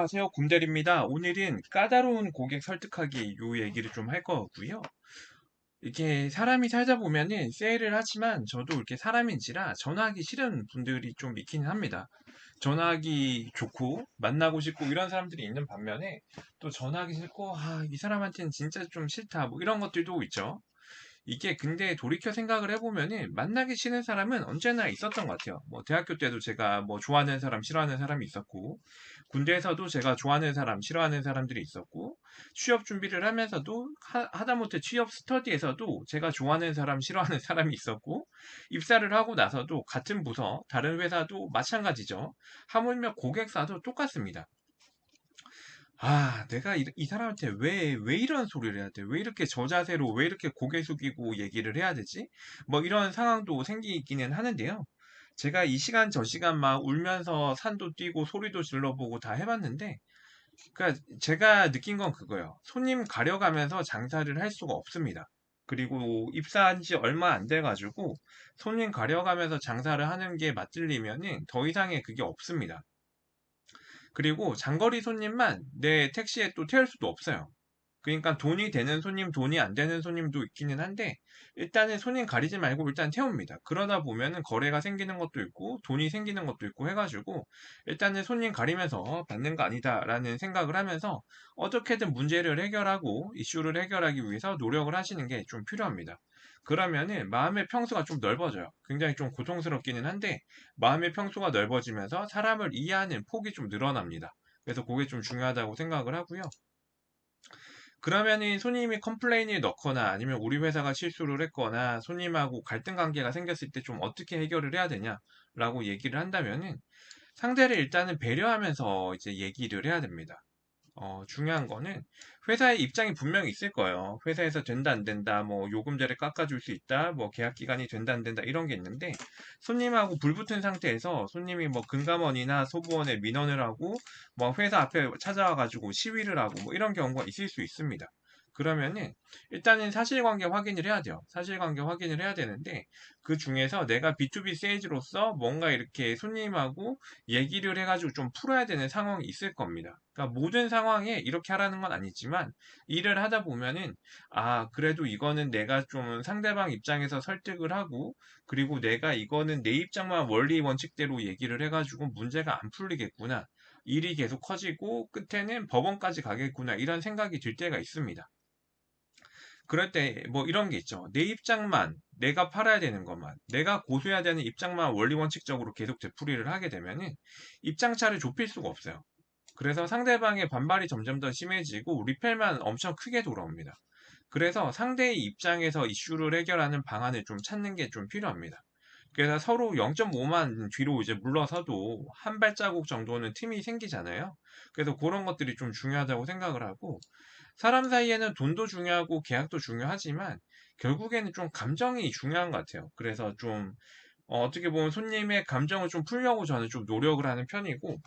안녕하세요. 곰대리입니다. 오늘은 까다로운 고객 설득하기 요 얘기를 좀 할 거고요. 이렇게 사람이 살다 보면은 세일을 하지만 저도 이렇게 사람인지라 전화하기 싫은 분들이 좀 있기는 합니다. 전화하기 좋고 만나고 싶고 이런 사람들이 있는 반면에 또 전화하기 싫고 이 사람한테는 진짜 좀 싫다 뭐 이런 것들도 있죠. 이게 근데 돌이켜 생각을 해보면은 만나기 싫은 사람은 언제나 있었던 것 같아요. 뭐 대학교 때도 제가 뭐 좋아하는 사람, 싫어하는 사람이 있었고, 군대에서도 제가 좋아하는 사람, 싫어하는 사람들이 있었고, 취업 준비를 하면서도 하다못해 취업 스터디에서도 제가 좋아하는 사람, 싫어하는 사람이 있었고, 입사를 하고 나서도 같은 부서, 다른 회사도 마찬가지죠. 하물며 고객사도 똑같습니다. 내가 이 사람한테 왜 이런 소리를 해야 돼? 왜 이렇게 저자세로, 왜 이렇게 고개 숙이고 얘기를 해야 되지? 뭐 이런 상황도 생기기는 하는데요. 제가 이 시간 저 시간 막 울면서 산도 뛰고 소리도 질러보고 다 해봤는데, 그러니까 제가 느낀 건 그거예요. 손님 가려가면서 장사를 할 수가 없습니다. 그리고 입사한 지 얼마 안 돼가지고 손님 가려가면서 장사를 하는 게 맞들리면은 더 이상의 그게 없습니다. 그리고 장거리 손님만 내 택시에 또 태울 수도 없어요. 그러니까 돈이 되는 손님, 돈이 안 되는 손님도 있기는 한데, 일단은 손님 가리지 말고 일단 태웁니다. 그러다 보면은 거래가 생기는 것도 있고, 돈이 생기는 것도 있고 해가지고, 일단은 손님 가리면서 받는 거 아니다라는 생각을 하면서, 어떻게든 문제를 해결하고, 이슈를 해결하기 위해서 노력을 하시는 게 좀 필요합니다. 그러면은 마음의 평수가 좀 넓어져요. 굉장히 좀 고통스럽기는 한데, 마음의 평수가 넓어지면서 사람을 이해하는 폭이 좀 늘어납니다. 그래서 그게 좀 중요하다고 생각을 하고요. 그러면은 손님이 컴플레인을 넣거나 아니면 우리 회사가 실수를 했거나 손님하고 갈등 관계가 생겼을 때 좀 어떻게 해결을 해야 되냐라고 얘기를 한다면은 상대를 일단은 배려하면서 이제 얘기를 해야 됩니다. 중요한 거는 회사의 입장이 분명히 있을 거예요. 회사에서 된다 안 된다, 뭐 요금제를 깎아줄 수 있다, 뭐 계약 기간이 된다 안 된다 이런 게 있는데 손님하고 불붙은 상태에서 손님이 뭐 금감원이나 소부원에 민원을 하고 뭐 회사 앞에 찾아와 가지고 시위를 하고 뭐 이런 경우가 있을 수 있습니다. 그러면은 일단은 사실관계 확인을 해야 돼요. 사실관계 확인을 해야 되는데 그 중에서 내가 B2B 세일즈로서 뭔가 이렇게 손님하고 얘기를 해가지고 좀 풀어야 되는 상황이 있을 겁니다. 그러니까 모든 상황에 이렇게 하라는 건 아니지만 일을 하다 보면은 그래도 이거는 내가 좀 상대방 입장에서 설득을 하고 그리고 내가 이거는 내 입장만 원리 원칙대로 얘기를 해가지고 문제가 안 풀리겠구나. 일이 계속 커지고 끝에는 법원까지 가겠구나. 이런 생각이 들 때가 있습니다. 그럴 때 뭐 이런 게 있죠. 내 입장만, 내가 팔아야 되는 것만, 내가 고수해야 되는 입장만 원리 원칙적으로 계속 되풀이를 하게 되면은 입장차를 좁힐 수가 없어요. 그래서 상대방의 반발이 점점 더 심해지고 리펠만 엄청 크게 돌아옵니다. 그래서 상대의 입장에서 이슈를 해결하는 방안을 좀 찾는 게 좀 필요합니다. 그래서 서로 0.5만 뒤로 이제 물러서도 한 발자국 정도는 틈이 생기잖아요. 그래서 그런 것들이 좀 중요하다고 생각을 하고 사람 사이에는 돈도 중요하고 계약도 중요하지만 결국에는 좀 감정이 중요한 것 같아요. 그래서 좀 어떻게 보면 손님의 감정을 좀 풀려고 저는 좀 노력을 하는 편이고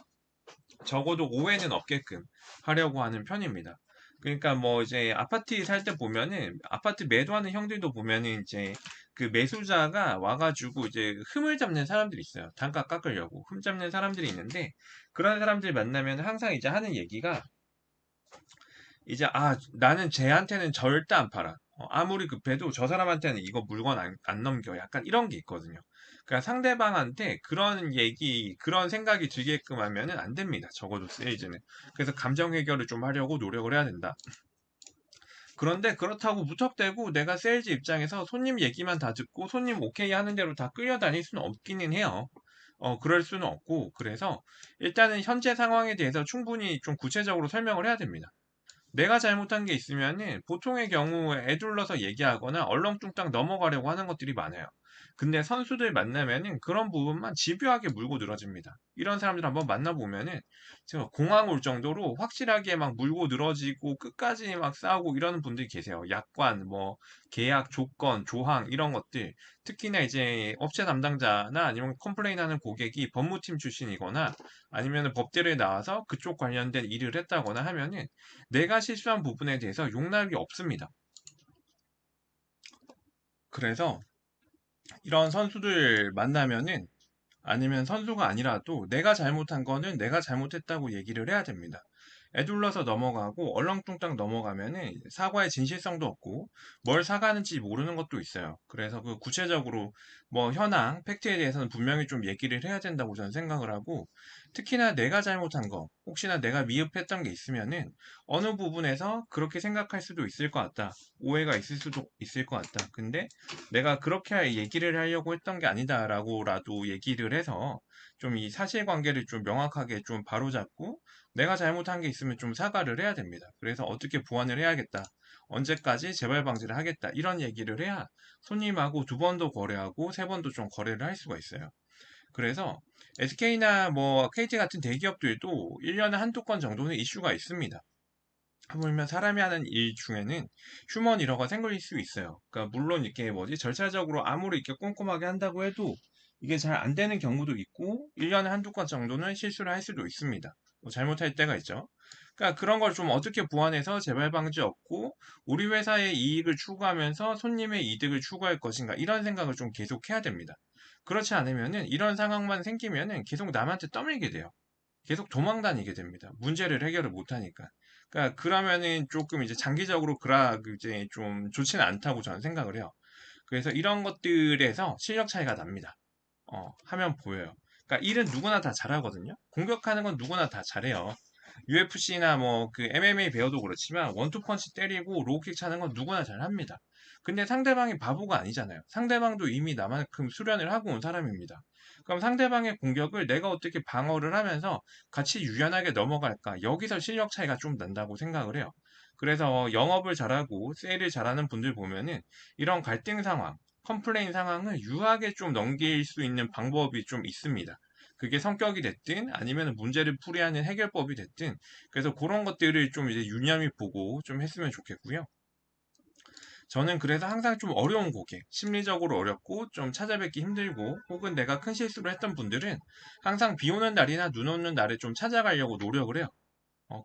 적어도 오해는 없게끔 하려고 하는 편입니다. 그러니까 뭐 이제 아파트 살 때 보면은 아파트 매도하는 형들도 보면은 이제 그 매수자가 와가지고 이제 흠을 잡는 사람들이 있어요. 단가 깎으려고 흠 잡는 사람들이 있는데 그런 사람들 만나면 항상 이제 하는 얘기가 이제 나는 쟤한테는 절대 안 팔아. 아무리 급해도 저 사람한테는 이거 물건 안 넘겨. 약간 이런 게 있거든요. 그러니까 상대방한테 그런 얘기, 그런 생각이 들게끔 하면은 안 됩니다. 적어도 세일즈는. 그래서 감정 해결을 좀 하려고 노력을 해야 된다. 그런데 그렇다고 무턱대고 내가 세일즈 입장에서 손님 얘기만 다 듣고 손님 오케이 하는 대로 다 끌려다닐 수는 없기는 해요. 그럴 수는 없고, 그래서 일단은 현재 상황에 대해서 충분히 좀 구체적으로 설명을 해야 됩니다. 내가 잘못한 게 있으면은 보통의 경우에 애둘러서 얘기하거나 얼렁뚱땅 넘어가려고 하는 것들이 많아요. 근데 선수들 만나면은 그런 부분만 집요하게 물고 늘어집니다. 이런 사람들 한번 만나보면은 제가 공황 올 정도로 확실하게 막 물고 늘어지고 끝까지 막 싸우고 이러는 분들이 계세요. 약관, 뭐 계약 조건, 조항 이런 것들. 특히나 이제 업체 담당자나 아니면 컴플레인하는 고객이 법무팀 출신이거나 아니면 법대로에 나와서 그쪽 관련된 일을 했다거나 하면은 내가 실수한 부분에 대해서 용납이 없습니다. 그래서 이런 선수들 만나면은 아니면 선수가 아니라도 내가 잘못한 거는 내가 잘못했다고 얘기를 해야 됩니다. 에둘러서 넘어가고 얼렁뚱땅 넘어가면은 사과의 진실성도 없고 뭘 사과하는지 모르는 것도 있어요. 그래서 그 구체적으로 뭐 현황, 팩트에 대해서는 분명히 좀 얘기를 해야 된다고 저는 생각을 하고, 특히나 내가 잘못한 거, 혹시나 내가 미흡했던 게 있으면은 어느 부분에서 그렇게 생각할 수도 있을 것 같다. 오해가 있을 수도 있을 것 같다. 근데 내가 그렇게 얘기를 하려고 했던 게 아니다라고라도 얘기를 해서 좀 이 사실관계를 좀 명확하게 좀 바로잡고, 내가 잘못한 게 있으면 좀 사과를 해야 됩니다. 그래서 어떻게 보완을 해야겠다. 언제까지 재발 방지를 하겠다. 이런 얘기를 해야 손님하고 두 번도 거래하고 세 번도 좀 거래를 할 수가 있어요. 그래서 SK나 뭐 KT 같은 대기업들도 1년에 한두 건 정도는 이슈가 있습니다. 하물며 사람이 하는 일 중에는 휴먼 이러가 생길 수 있어요. 그러니까 물론 이렇게 뭐지 절차적으로 아무리 이렇게 꼼꼼하게 한다고 해도 이게 잘 안 되는 경우도 있고 1년에 한두 건 정도는 실수를 할 수도 있습니다. 뭐 잘못할 때가 있죠. 그러니까 그런 걸 좀 어떻게 보완해서 재발 방지 없고 우리 회사의 이익을 추구하면서 손님의 이득을 추구할 것인가 이런 생각을 좀 계속 해야 됩니다. 그렇지 않으면은 이런 상황만 생기면은 계속 남한테 떠밀게 돼요. 계속 도망 다니게 됩니다. 문제를 해결을 못 하니까. 그러니까 그러면은 조금 이제 장기적으로 이제 좀 좋지는 않다고 저는 생각을 해요. 그래서 이런 것들에서 실력 차이가 납니다. 하면 보여요. 그러니까 일은 누구나 다 잘하거든요. 공격하는 건 누구나 다 잘해요. UFC나 뭐 그 MMA 배워도 그렇지만 원투펀치 때리고 로우킥 차는 건 누구나 잘합니다. 근데 상대방이 바보가 아니잖아요. 상대방도 이미 나만큼 수련을 하고 온 사람입니다. 그럼 상대방의 공격을 내가 어떻게 방어를 하면서 같이 유연하게 넘어갈까? 여기서 실력 차이가 좀 난다고 생각을 해요. 그래서 영업을 잘하고 세일을 잘하는 분들 보면은 이런 갈등 상황, 컴플레인 상황을 유하게 좀 넘길 수 있는 방법이 좀 있습니다. 그게 성격이 됐든 아니면 문제를 풀이하는 해결법이 됐든, 그래서 그런 것들을 좀 이제 유념히 보고 좀 했으면 좋겠고요. 저는 그래서 항상 좀 어려운 고객, 심리적으로 어렵고 좀 찾아뵙기 힘들고 혹은 내가 큰 실수를 했던 분들은 항상 비 오는 날이나 눈 오는 날에 좀 찾아가려고 노력을 해요.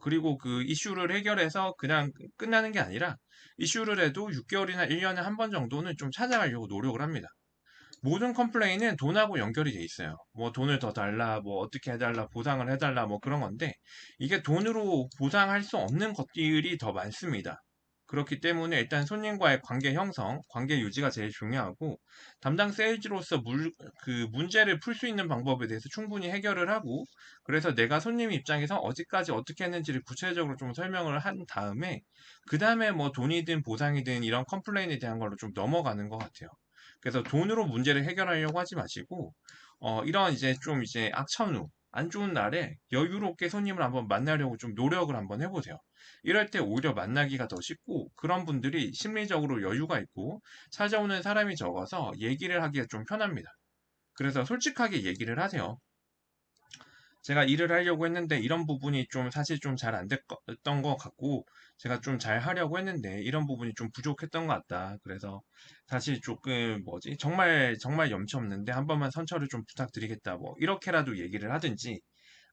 그리고 그 이슈를 해결해서 그냥 끝나는 게 아니라 이슈를 해도 6개월이나 1년에 한 번 정도는 좀 찾아가려고 노력을 합니다. 모든 컴플레인은 돈하고 연결이 돼 있어요. 뭐 돈을 더 달라, 뭐 어떻게 해달라, 보상을 해달라, 뭐 그런 건데 이게 돈으로 보상할 수 없는 것들이 더 많습니다. 그렇기 때문에 일단 손님과의 관계 형성, 관계 유지가 제일 중요하고 담당 세일즈로서 그 문제를 풀 수 있는 방법에 대해서 충분히 해결을 하고, 그래서 내가 손님 입장에서 어디까지 어떻게 했는지를 구체적으로 좀 설명을 한 다음에 그 다음에 뭐 돈이든 보상이든 이런 컴플레인에 대한 걸로 좀 넘어가는 것 같아요. 그래서 돈으로 문제를 해결하려고 하지 마시고, 이런 이제 좀 이제 악천후, 안 좋은 날에 여유롭게 손님을 한번 만나려고 좀 노력을 한번 해보세요. 이럴 때 오히려 만나기가 더 쉽고, 그런 분들이 심리적으로 여유가 있고, 찾아오는 사람이 적어서 얘기를 하기가 좀 편합니다. 그래서 솔직하게 얘기를 하세요. 제가 일을 하려고 했는데 이런 부분이 좀 사실 좀 잘 안 됐던 것 같고 제가 좀 잘 하려고 했는데 이런 부분이 좀 부족했던 것 같다. 그래서 사실 조금 뭐지 정말 정말 염치 없는데 한 번만 선처를 좀 부탁드리겠다. 뭐 이렇게라도 얘기를 하든지,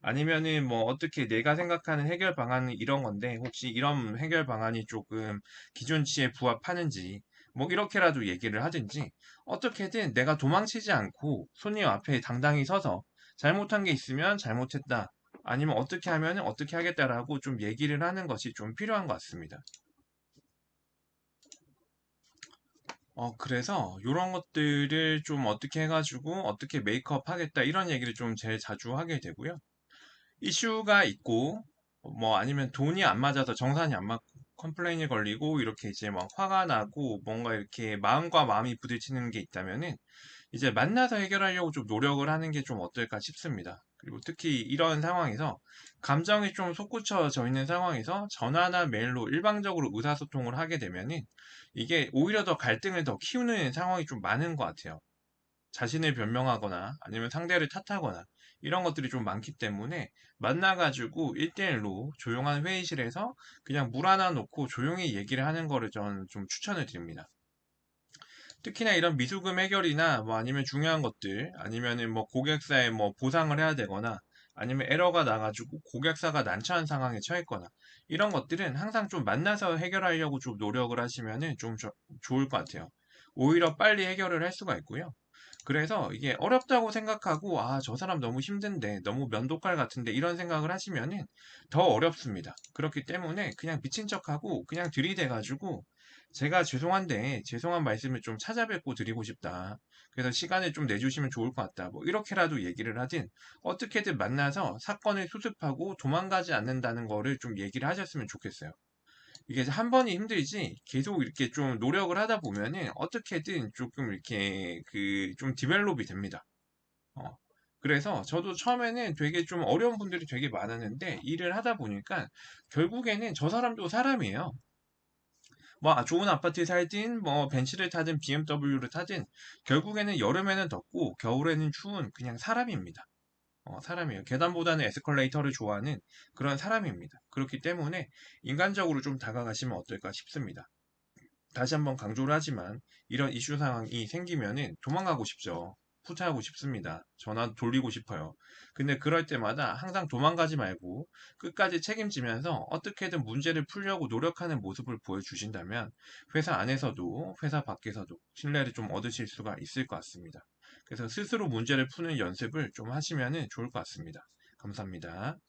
아니면은 뭐 어떻게 내가 생각하는 해결 방안은 이런 건데 혹시 이런 해결 방안이 조금 기준치에 부합하는지 뭐 이렇게라도 얘기를 하든지, 어떻게든 내가 도망치지 않고 손님 앞에 당당히 서서 잘못한 게 있으면 잘못했다. 아니면 어떻게 하면 어떻게 하겠다라고 좀 얘기를 하는 것이 좀 필요한 것 같습니다. 그래서 이런 것들을 좀 어떻게 해가지고 어떻게 메이크업 하겠다 이런 얘기를 좀 제일 자주 하게 되고요. 이슈가 있고 뭐 아니면 돈이 안 맞아서 정산이 안 맞고 컴플레인이 걸리고 이렇게 이제 막 화가 나고 뭔가 이렇게 마음과 마음이 부딪히는 게 있다면은 이제 만나서 해결하려고 좀 노력을 하는 게 좀 어떨까 싶습니다. 그리고 특히 이런 상황에서 감정이 좀 솟구쳐져 있는 상황에서 전화나 메일로 일방적으로 의사소통을 하게 되면은 이게 오히려 더 갈등을 더 키우는 상황이 좀 많은 것 같아요. 자신을 변명하거나 아니면 상대를 탓하거나 이런 것들이 좀 많기 때문에 만나가지고 1대1로 조용한 회의실에서 그냥 물 하나 놓고 조용히 얘기를 하는 거를 저는 좀 추천을 드립니다. 특히나 이런 미수금 해결이나 뭐 아니면 중요한 것들 아니면은 뭐 고객사에 뭐 보상을 해야 되거나 아니면 에러가 나가지고 고객사가 난처한 상황에 처했거나 이런 것들은 항상 좀 만나서 해결하려고 좀 노력을 하시면은 좀 좋을 것 같아요. 오히려 빨리 해결을 할 수가 있고요. 그래서 이게 어렵다고 생각하고, 아, 저 사람 너무 힘든데, 너무 면도칼 같은데, 이런 생각을 하시면은 더 어렵습니다. 그렇기 때문에 그냥 미친 척하고, 그냥 들이대가지고, 제가 죄송한데, 죄송한 말씀을 좀 찾아뵙고 드리고 싶다. 그래서 시간을 좀 내주시면 좋을 것 같다. 뭐, 이렇게라도 얘기를 하든, 어떻게든 만나서 사건을 수습하고 도망가지 않는다는 거를 좀 얘기를 하셨으면 좋겠어요. 이게 한 번이 힘들지 계속 이렇게 좀 노력을 하다 보면은 어떻게든 조금 이렇게 그 좀 디벨롭이 됩니다. 어. 그래서 저도 처음에는 되게 좀 어려운 분들이 되게 많았는데 일을 하다 보니까 결국에는 저 사람도 사람이에요. 뭐 좋은 아파트에 살든 뭐 벤츠를 타든 BMW를 타든 결국에는 여름에는 덥고 겨울에는 추운 그냥 사람입니다. 사람이에요. 계단보다는 에스컬레이터를 좋아하는 그런 사람입니다. 그렇기 때문에 인간적으로 좀 다가가시면 어떨까 싶습니다. 다시 한번 강조를 하지만 이런 이슈 상황이 생기면은 도망가고 싶죠. 후퇴하고 싶습니다. 전화 돌리고 싶어요. 근데 그럴 때마다 항상 도망가지 말고 끝까지 책임지면서 어떻게든 문제를 풀려고 노력하는 모습을 보여주신다면 회사 안에서도 회사 밖에서도 신뢰를 좀 얻으실 수가 있을 것 같습니다. 그래서 스스로 문제를 푸는 연습을 좀 하시면 좋을 것 같습니다. 감사합니다.